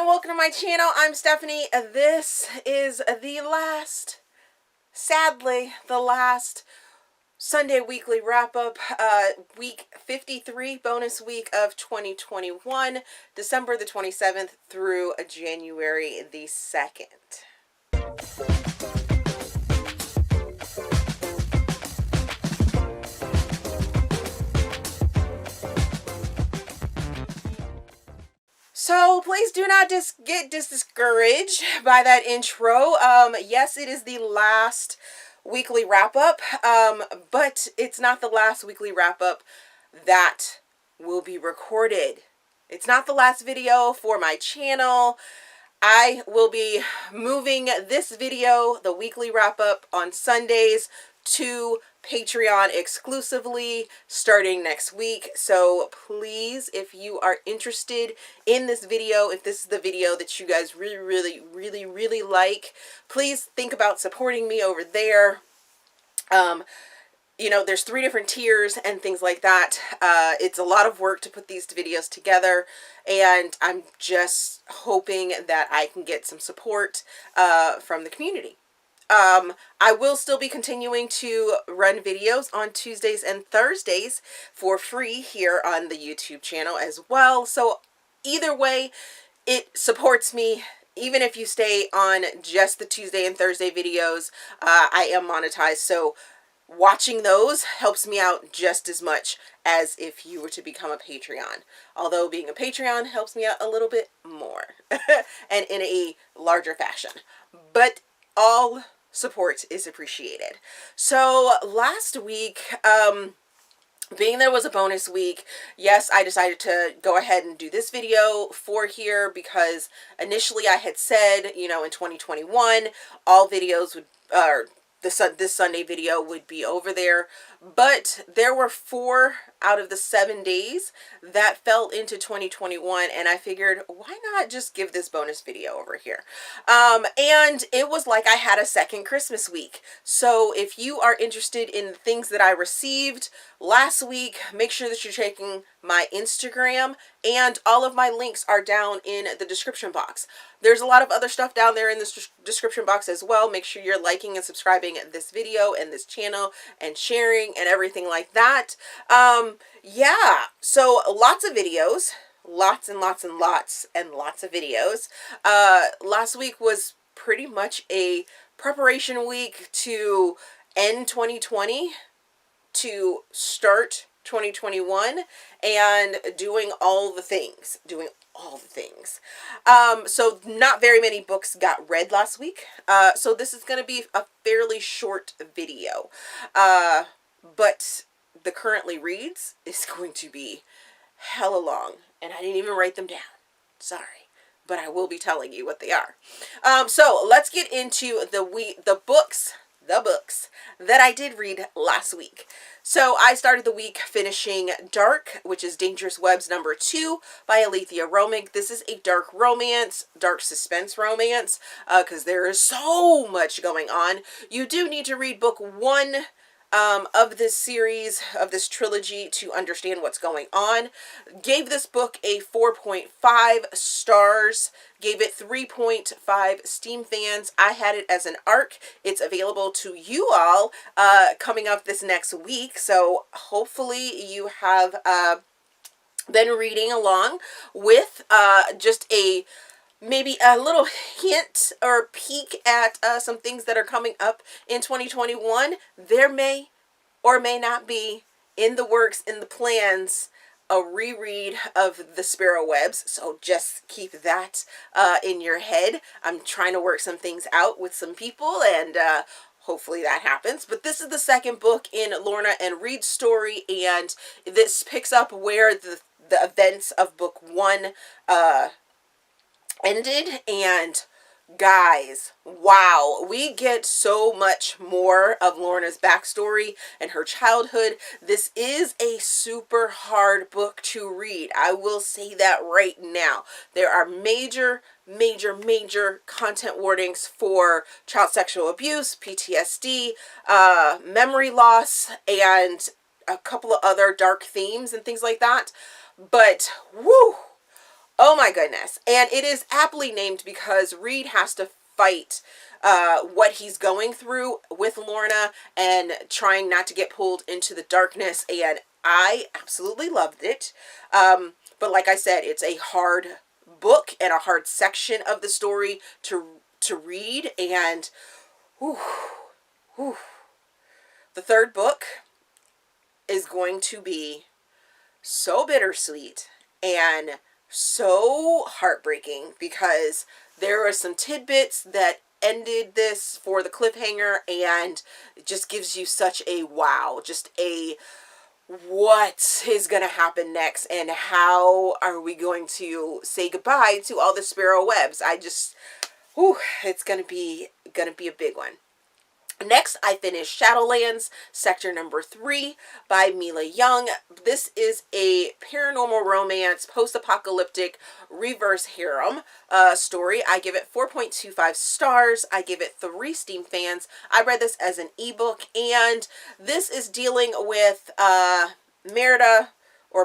welcome to my channel. I'm Stephanie. This is the last, sadly, the last Sunday weekly wrap-up, week 53, bonus week of 2021, December the 27th through January the 2nd. So please do not get discouraged by that intro. Yes, it is the last weekly wrap-up, but it's not the last weekly wrap-up that will be recorded. It's not the last video for my channel. I will be moving this video, the weekly wrap-up on Sundays, to Patreon exclusively starting next week. So please, if you are interested in this video, if this is the video that you guys really like, please think about supporting me over there. You know, there's 3 different tiers and things like that. It's a lot of work to put these videos together, and I'm just hoping that I can get some support from the community. I will still be continuing to run videos on Tuesdays and Thursdays for free here on the YouTube channel as well. So either way, it supports me. Even if you stay on just the Tuesday and Thursday videos, I am monetized. So watching those helps me out just as much as if you were to become a Patreon. Although being a Patreon helps me out a little bit more and in a larger fashion. But all support is appreciated. So last week, being there was a bonus week, yes, I decided to go ahead and do this video for here because initially I had said, you know, in 2021, all videos would, this Sunday video would be over there, but there were 4 out of the 7 days that fell into 2021, and I figured, why not just give this bonus video over here? And it was like I had a second Christmas week. So if you are interested in the things that I received last week, make sure that you're checking my Instagram, and all of my links are down in the description box. There's a lot of other stuff down there in the description box as well. Make sure you're liking and subscribing this video and this channel and sharing and everything like that. Yeah, so lots of videos, lots and lots and lots and lots of videos. Last week was pretty much a preparation week to end 2020, to start 2021, and doing all the things. So not very many books got read last week. So this is going to be a fairly short video. But the currently reads is going to be hella long, and I didn't even write them down. Sorry, but I will be telling you what they are. So let's get into the books that I did read last week. So I started the week finishing Dark, which is Dangerous Webs number 2 by Aleatha Romig. This is a dark romance, dark suspense romance, because there is so much going on. You do need to read book 1 of this series, of this trilogy, to understand what's going on. Gave this book a 4.5 stars. Gave it 3.5 Steam fans. I had it as an ARC. It's available to you all coming up this next week. So hopefully you have been reading along with just maybe a little hint or peek at some things that are coming up in 2021. There may or may not be in the works, in the plans, a reread of the Sparrow Webs. So just keep that in your head. I'm trying to work some things out with some people, and hopefully that happens. But this is the second book in Lorna and Reed's story, and this picks up where the events of book 1 ended. And guys, wow, we get so much more of Lorna's backstory and her childhood. This is a super hard book to read. I will say that right now. There are major content warnings for child sexual abuse, PTSD, memory loss, and a couple of other dark themes and things like that. But whoo, Oh my goodness. And it is aptly named because Reed has to fight what he's going through with Lorna and trying not to get pulled into the darkness. And I absolutely loved it. But like I said, it's a hard book and a hard section of the story to read. And whew, whew. The third book is going to be so bittersweet and so heartbreaking, because there are some tidbits that ended this for the cliffhanger, and it just gives you such a wow, just a what is going to happen next, and how are we going to say goodbye to all the sparrow webs. I just, whew, it's going to be a big one. Next, I finished Shadowlands, Sector number 3 by Mila Young. This is a paranormal romance, post-apocalyptic, reverse harem story. I give it 4.25 stars. I give it 3 Steam fans. I read this as an ebook, and this is dealing with Mira. Why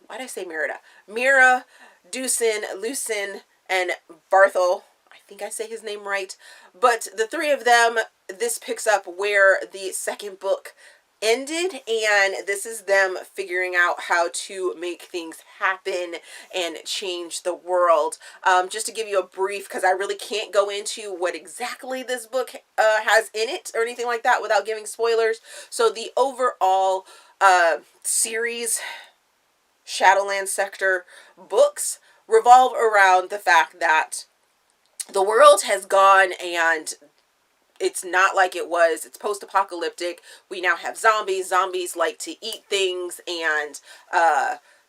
did I say Merida? Mira, Deucin, Lucin, and Barthel. I think I say his name right, but the 3 of them, this picks up where the second book ended, and this is them figuring out how to make things happen and change the world. Just to give you a brief, because I really can't go into what exactly this book has in it or anything like that without giving spoilers. So the overall series, Shadowlands Sector books, revolve around the fact that the world has gone, and it's not like it was. It's post-apocalyptic. We now have zombies. Zombies like to eat things, and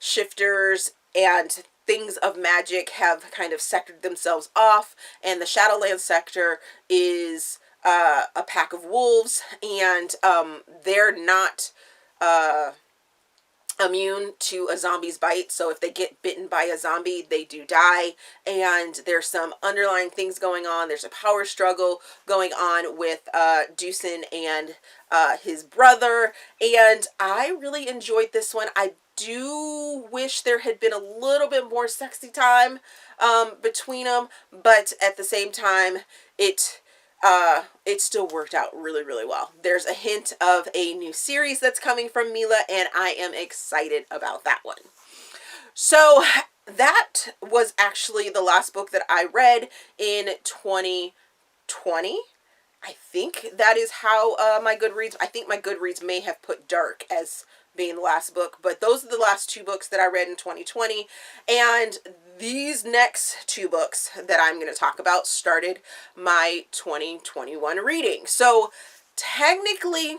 shifters and things of magic have kind of sectored themselves off, and the Shadowlands sector is a pack of wolves, and they're not immune to a zombie's bite. So if they get bitten by a zombie, they do die. And there's some underlying things going on. There's a power struggle going on with Deucin and his brother. And I really enjoyed this one. I do wish there had been a little bit more sexy time between them, but at the same time, it still worked out really, really well. There's a hint of a new series that's coming from Mila, and I am excited about that one. So that was actually the last book that I read in 2020. I think that is how my Goodreads, I think my Goodreads may have put Dark as being the last book, but those are the last 2 books that I read in 2020, and these next 2 books that I'm going to talk about started my 2021 reading. So technically,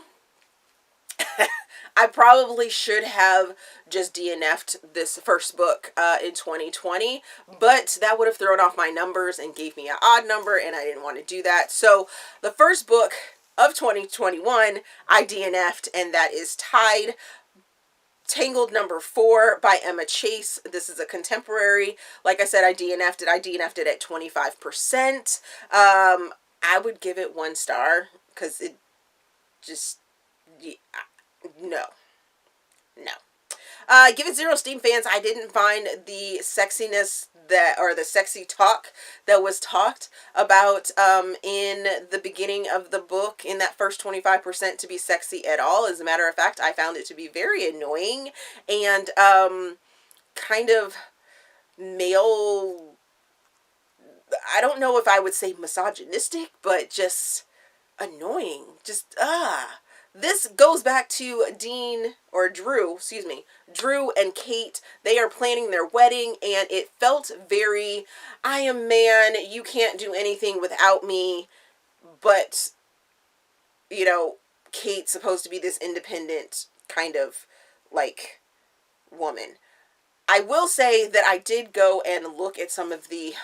I probably should have just DNF'd this first book in 2020, but that would have thrown off my numbers and gave me an odd number, and I didn't want to do that. So the first book of 2021, I DNF'd, and that is Tide, Tangled number 4 by Emma Chase. This is a contemporary. Like I said, I DNF'd it. I DNF'd it at 25%. I would give it 1 star, because it just, yeah, no. Give it 0 Steam fans. I didn't find the sexiness or the sexy talk that was talked about in the beginning of the book, in that first 25%, to be sexy at all. As a matter of fact, I found it to be very annoying and kind of male, I don't know if I would say misogynistic, but just annoying. Just, This goes back to Drew and Kate. They are planning their wedding, and it felt very, I am man, you can't do anything without me, but, you know, Kate's supposed to be this independent kind of, like, woman. I will say that I did go and look at some of the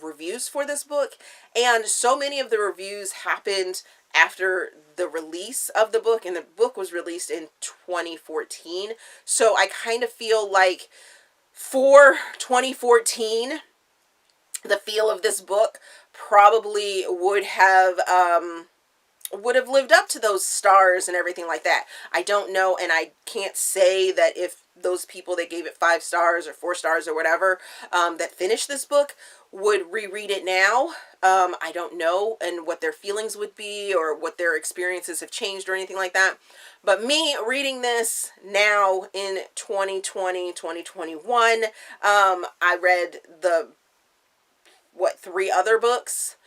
reviews for this book, and so many of the reviews happened after the release of the book, and the book was released in 2014. So I kind of feel like for 2014, the feel of this book probably would have lived up to those stars and everything like that. I don't know, and I can't say that if those people that gave it 5 stars or 4 stars or whatever, that finished this book would reread it now. I don't know, and what their feelings would be or what their experiences have changed or anything like that. But me reading this now in 2020, 2021, I read the, 3 other books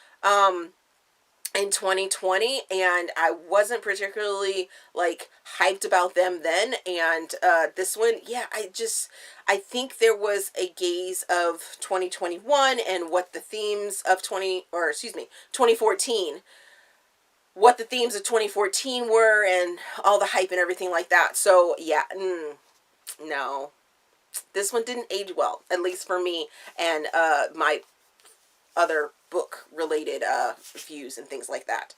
in 2020, and I wasn't particularly like hyped about them then. And this one, yeah, I think there was a gaze of 2021 and what the themes of 2014, what the themes of 2014 were, and all the hype and everything like that. So yeah, no, this one didn't age well, at least for me and my other book related views and things like that.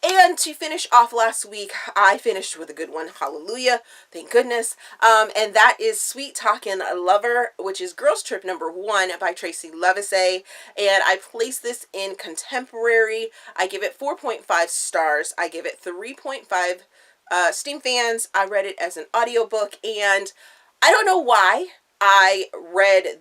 And to finish off last week, I finished with a good one. Hallelujah, thank goodness. And that is Sweet Talkin' Lover, which is Girls Trip #1 by Tracey Livesay. And I placed this in contemporary. I give it 4.5 stars. I give it 3.5 Steam fans. I read it as an audiobook, and I don't know why I read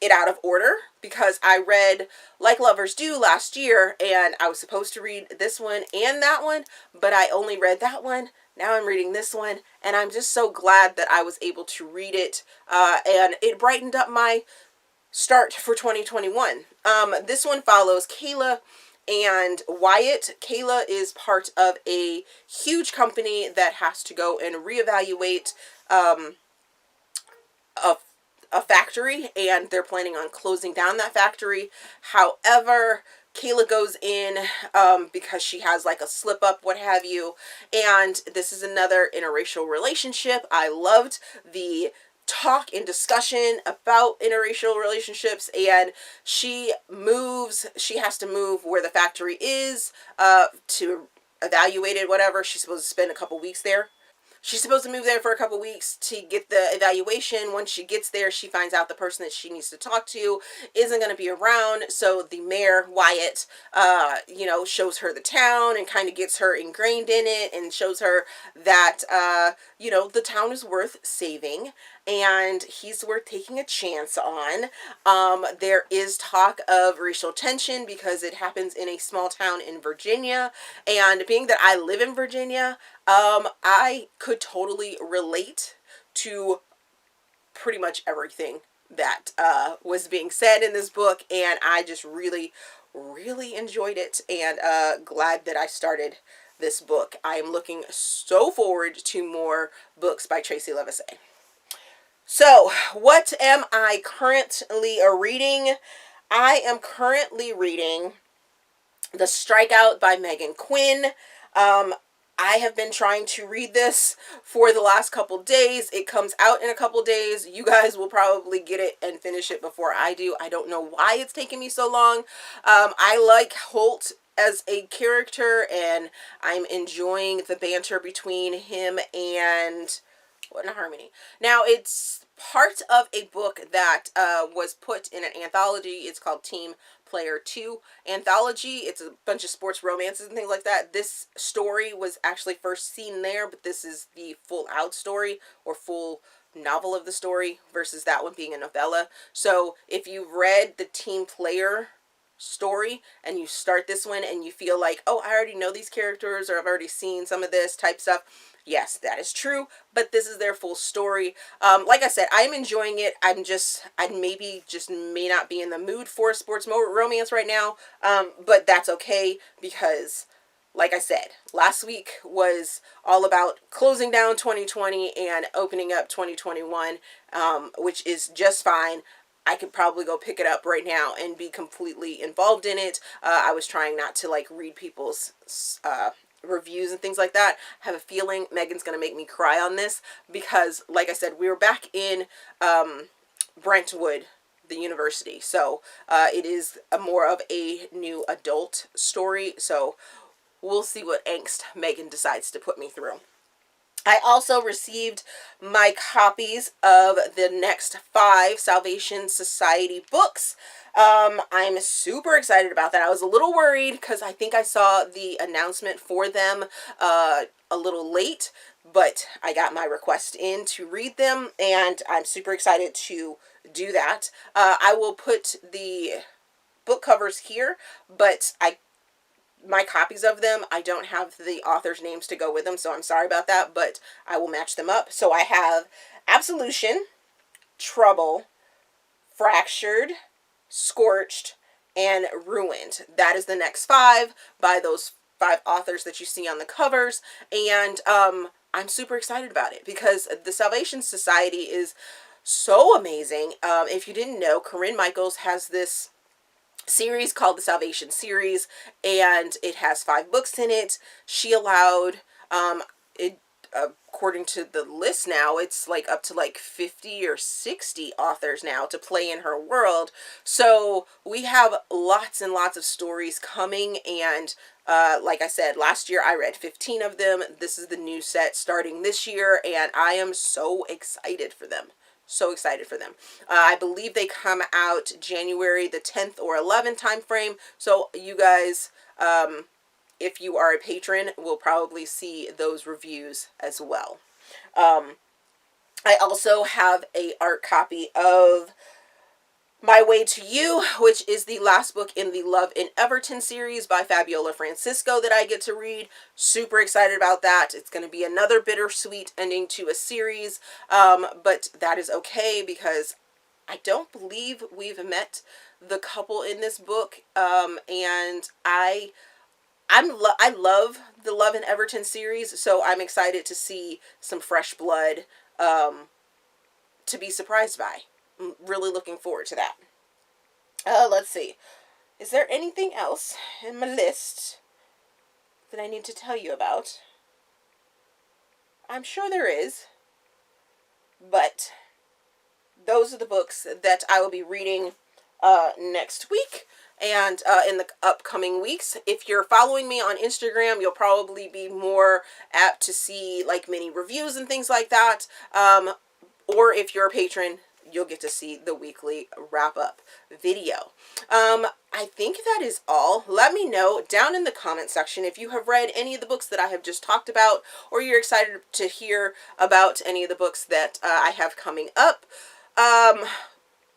it out of order, because I read Like Lovers Do last year, and I was supposed to read this one and that one, but I only read that one. Now I'm reading this one, and I'm just so glad that I was able to read it, and it brightened up my start for 2021. This one follows Kayla and Wyatt. Kayla is part of a huge company that has to go and reevaluate a factory, and they're planning on closing down that factory. However, Kayla goes in because she has like a slip up, what have you, and this is another interracial relationship. I loved the talk and discussion about interracial relationships, and she has to move where the factory is to evaluate it, whatever. She's supposed to spend a couple weeks there. She's supposed to move there for a couple weeks to get the evaluation. Once she gets there, she finds out the person that she needs to talk to isn't going to be around. So the mayor, Wyatt, shows her the town and kind of gets her ingrained in it, and shows her that, the town is worth saving and he's worth taking a chance on. There is talk of racial tension because it happens in a small town in Virginia. And being that I live in Virginia, I could totally relate to pretty much everything that was being said in this book, and I just really, really enjoyed it, and glad that I started this book. I am looking so forward to more books by Tracey Livesay. So, what am I currently reading? I am currently reading The Strikeout by Meghan Quinn. I have been trying to read this for the last couple days. It comes out in a couple days. You guys will probably get it and finish it before I do. I don't know why it's taken me so long. I like Holt as a character, and I'm enjoying the banter between him and Harmony. Now, it's part of a book that was put in an anthology. It's called Team Player 2 Anthology. It's a bunch of sports romances and things like that. This story was actually first seen there, but this is the full out story or full novel of the story versus that one being a novella. So if you've read the Team Player story and you start this one and you feel like, oh, I already know these characters, or I've already seen some of this type stuff, yes, that is true, but this is their full story. Like I said, I'm enjoying it. I may not be in the mood for a sports romance right now, but that's okay, because like I said, last week was all about closing down 2020 and opening up 2021, which is just fine. I could probably go pick it up right now and be completely involved in it. I was trying not to read people's reviews and things like that. I have a feeling Megan's going to make me cry on this because, like I said, we were back in Brentwood, the university. So it is more of a new adult story. So we'll see what angst Megan decides to put me through. I also received my copies of the next 5 Salvation Society books. I'm super excited about that. I was a little worried because I think I saw the announcement for them a little late, but I got my request in to read them, and I'm super excited to do that. I will put the book covers here, but my copies of them, I don't have the authors' names to go with them, so I'm sorry about that, but I will match them up. So I have Absolution, Trouble, Fractured, Scorched, and Ruined. That is the next 5 by those 5 authors that you see on the covers, and I'm super excited about it because the Salvation Society is so amazing. If you didn't know, Corinne Michaels has this series called the Salvation series, and it has 5 books in it. She allowed it, according to the list now, it's like up to like 50 or 60 authors now to play in her world. So we have lots and lots of stories coming, and like I said, last year I read 15 of them. This is the new set starting this year, and I am so excited for them. So excited for them. I believe they come out January the 10th or 11th time frame. So you guys, if you are a patron, will probably see those reviews as well. I also have a art copy of My Way to You, which is the last book in the Love in Everton series by Fabiola Francisco that I get to read. Super excited about that. It's going to be another bittersweet ending to a series, but that is okay because I don't believe we've met the couple in this book, and I love the Love in Everton series, so I'm excited to see some fresh blood to be surprised by. I'm really looking forward to that. Let's see. Is there anything else in my list that I need to tell you about? I'm sure there is, but those are the books that I will be reading next week and in the upcoming weeks. If you're following me on Instagram, you'll probably be more apt to see like mini reviews and things like that. Or if you're a patron, you'll get to see the weekly wrap-up video. I think that is all. Let me know down in the comment section if you have read any of the books that I have just talked about, or you're excited to hear about any of the books that I have coming up.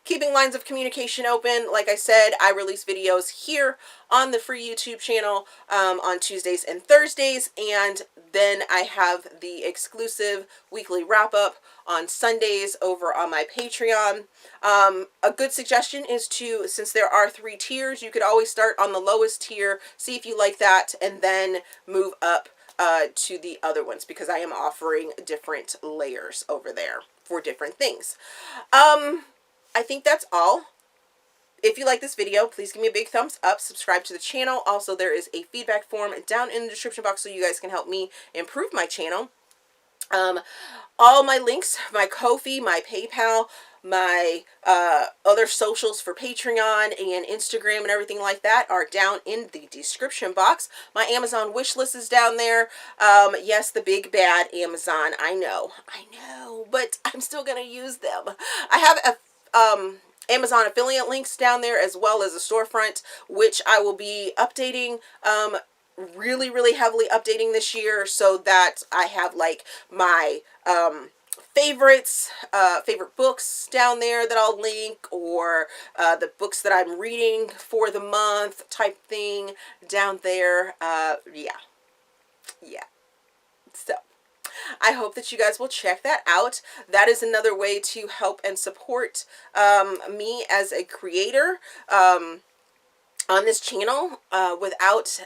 Keeping lines of communication open. Like I said, I release videos here on the free YouTube channel on Tuesdays and Thursdays, and then I have the exclusive weekly wrap-up on Sundays over on my Patreon. A good suggestion is to, since there are 3 tiers, you could always start on the lowest tier, see if you like that, and then move up to the other ones, because I am offering different layers over there for different things. I think that's all. If you like this video, please give me a big thumbs up, subscribe to the channel. Also, there is a feedback form down in the description box so you guys can help me improve my channel. All my links, my Ko-fi, my PayPal, my other socials for Patreon and Instagram and everything like that are down in the description box. My Amazon wish list is down there. Yes, the big bad Amazon. I know, but I'm still gonna use them. I have a Amazon affiliate links down there, as well as a storefront, which I will be updating really heavily updating this year, so that I have like my favorites, favorite books down there that I'll link, or the books that I'm reading for the month type thing down there. Yeah. So I hope that you guys will check that out. That is another way to help and support me as a creator on this channel without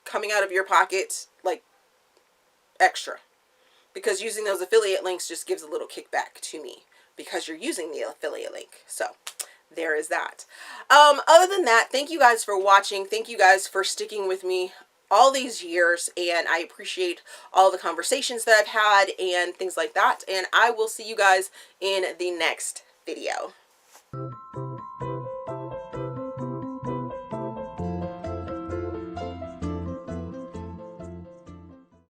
coming out of your pocket like extra, because using those affiliate links just gives a little kickback to me because you're using the affiliate link. So there is that. Other than that, thank you guys for watching. Thank you guys for sticking with me all these years, and I appreciate all the conversations that I've had and things like that, and I will see you guys in the next video.